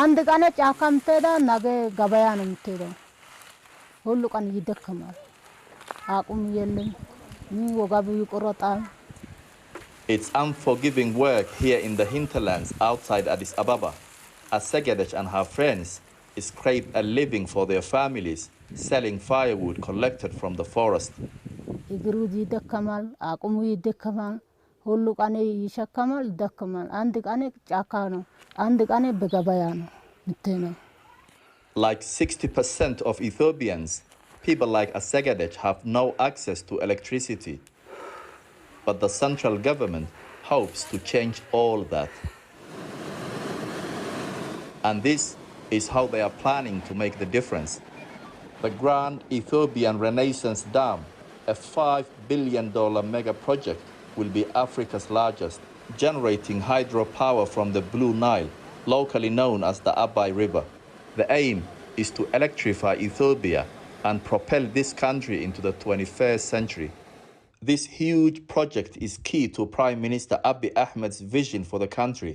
አንድ ቀን ጫካም ተዳ ነገ ገበያ ነው የምትሄደው ሁሉ ቀን ይደከማል አቁም የለም ወጋቡ ይቆረጣል It's unforgiving work here in the hinterlands outside Addis Ababa, as Segedech and her friends scrape a living for their families, selling firewood collected from the forest. እግሩ ይደከማል አቁሙ ይደከማል ሁሉ ቀን ይሸከማል ይደከማል አንድ ቀን ጫካ ነው አንድ ቀን በገበያ ነው ምትነው Like 60% of Ethiopians, people like Assegedech have no access to electricity. But the central government hopes to change all that. And this is how they are planning to make the difference. The Grand Ethiopian Renaissance Dam, a $5 billion mega project, will be Africa's largest, generating hydropower from the Blue Nile, locally known as the Abai River. The aim is to electrify Ethiopia and propel this country into the 21st century. This huge project is key to Prime Minister Abiy Ahmed's vision for the country.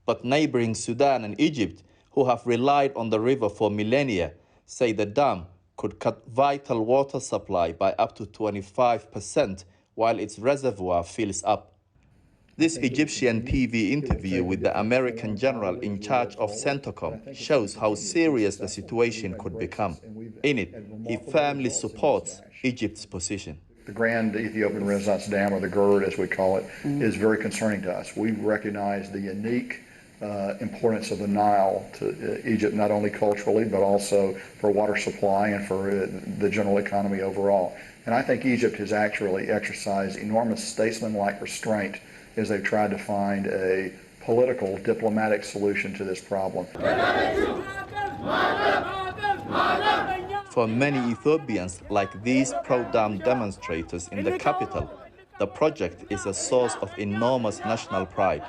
But neighbouring Sudan and Egypt, who have relied on the river for millennia, say the dam could cut vital water supply by up to 25% while its reservoir fills up. This Egyptian TV interview with the American general in charge of CENTCOM shows how serious the situation could become. In it, he firmly supports Egypt's position. The Grand Ethiopian Renaissance Dam, or the GERD as we call it, is very concerning to us. We recognize the unique importance of the Nile to Egypt, not only culturally, but also for water supply and for the general economy overall. And I think Egypt has actually exercised enormous statesman-like restraint as they've tried to find a political, diplomatic solution to this problem. For many Ethiopians, like these pro-dam demonstrators in the capital, the project is a source of enormous national pride.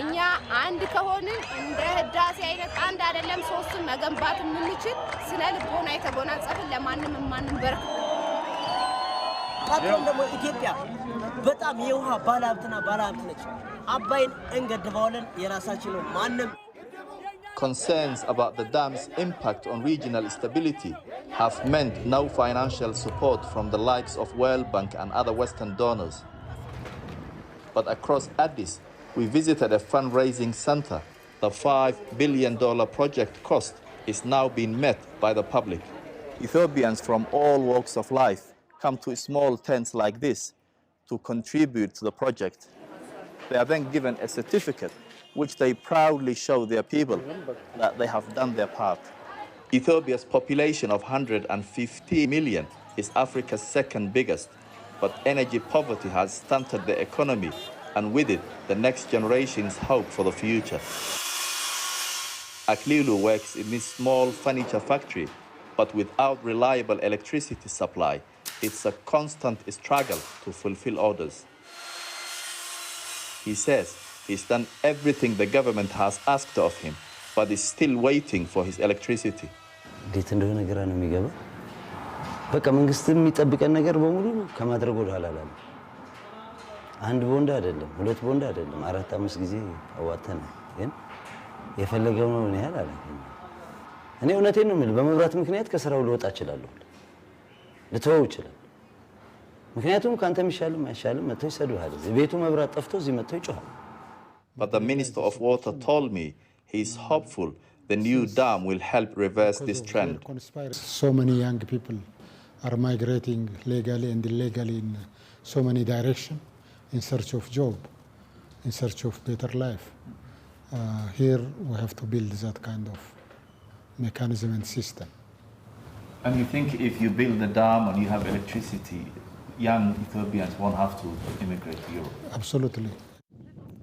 እኛ አንድ ከሆንን እንደ ህዳሴ አይነት አንድ አይደለም ሶስቱን መገንባት የምንችል ስለ ልቦና የተጎናጸፈን ለማንም ማንበርክ አጥቶም ደግሞ ኢትዮጵያ በጣም የውሃ ባለሀብትና ባለሀብት ነች አባይን እንገድበዋለን የራሳችን ነው ማንም Concerns about the dam's impact on regional stability have meant no financial support from the likes of World Bank and other Western donors. But across Addis, we visited a fundraising center. The $5 billion project cost is now being met by the public. Ethiopians from all walks of life come to small tents like this to contribute to the project. They are then given a certificate which they proudly show their people that they have done their part. Ethiopia's population of 150 million is Africa's second biggest, but energy poverty has stunted the economy, and with it, the next generation's hope for the future. Aklilu works in this small furniture factory, but without reliable electricity supply, it's a constant struggle to fulfill orders. He says he's done everything the government has asked of him, but is still waiting for his electricity. በቃ መንግስት የሚጠብቀን ነገር በሙሉ ከማድረግ ወደ ኋላ አላለም አንድ ቦንድ አይደለም ሁለት ቦንድ አይደለም አራት አምስት ጊዜ አዋተን ግን የፈለገው ነው ያህል አለ እኔ እውነቴን ነው የምልህ በመብራት ምክንያት ከስራው ልወጣ እችላለሁ ልተወው ይችላል ምክንያቱም ካንተ የሚሻልም አይሻልም መጥቶ ይሰዱሃል ቤቱ መብራት ጠፍቶ እዚህ መጥቶ ይጮሃል But the Minister of Water told me he is hopeful the new dam will help reverse this trend. So many young people are migrating legally and illegally in so many directions in search of job, in search of better life. Here we have to build that kind of mechanism and system. And you think if you build a dam and you have electricity, young Ethiopians won't have to immigrate to Europe? Absolutely.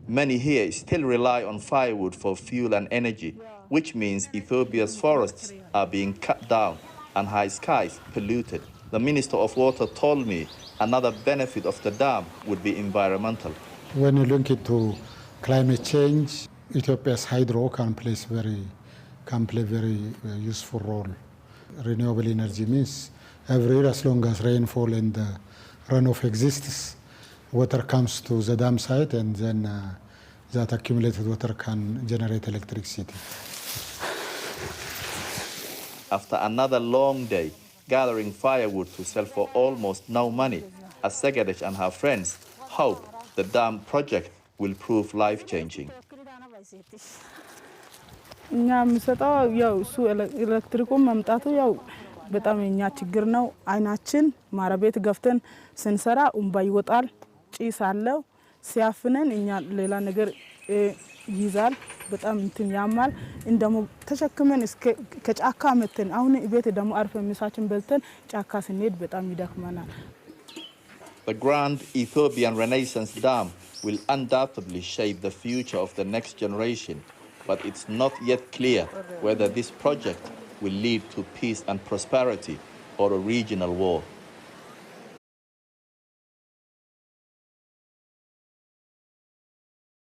Many here still rely on firewood for fuel and energy, which means Ethiopia's forests are being cut down and high skies polluted. The Minister of Water told me another benefit of the dam would be environmental. When you link it to climate change, Ethiopia's hydro can play very useful role. Renewable energy means every year, as long as rainfall and runoff exists, water comes to the dam site, and then that accumulated water can generate electricity. After another long day, gathering firewood to sell for almost no money, Asegadesh and her friends hope the dam project will prove life-changing. እኛ የምሰጠው ያው እሱ ኤሌክትሪኩን መምጣቱ ያው በጣም የኛ ችግር ነው። አይናችን ማረቤት ገፍተን ስንሰራ ኡምባ ይወጣል፣ ጭስ አለው። ሲያፍነን እኛ ሌላ ነገር ይዛል፣ በጣም እንትን ያማል። እንደሞ ተሸክመን እስከ ከጫካ መተን አሁን ቤት ደሞ አርፈን ምሳችን በልተን ጫካ ስንሄድ በጣም ይደክመናል። The Grand Ethiopian Renaissance Dam will undoubtedly shape the future of the next generation, but it's not yet clear whether this project will lead to peace and prosperity or a regional war.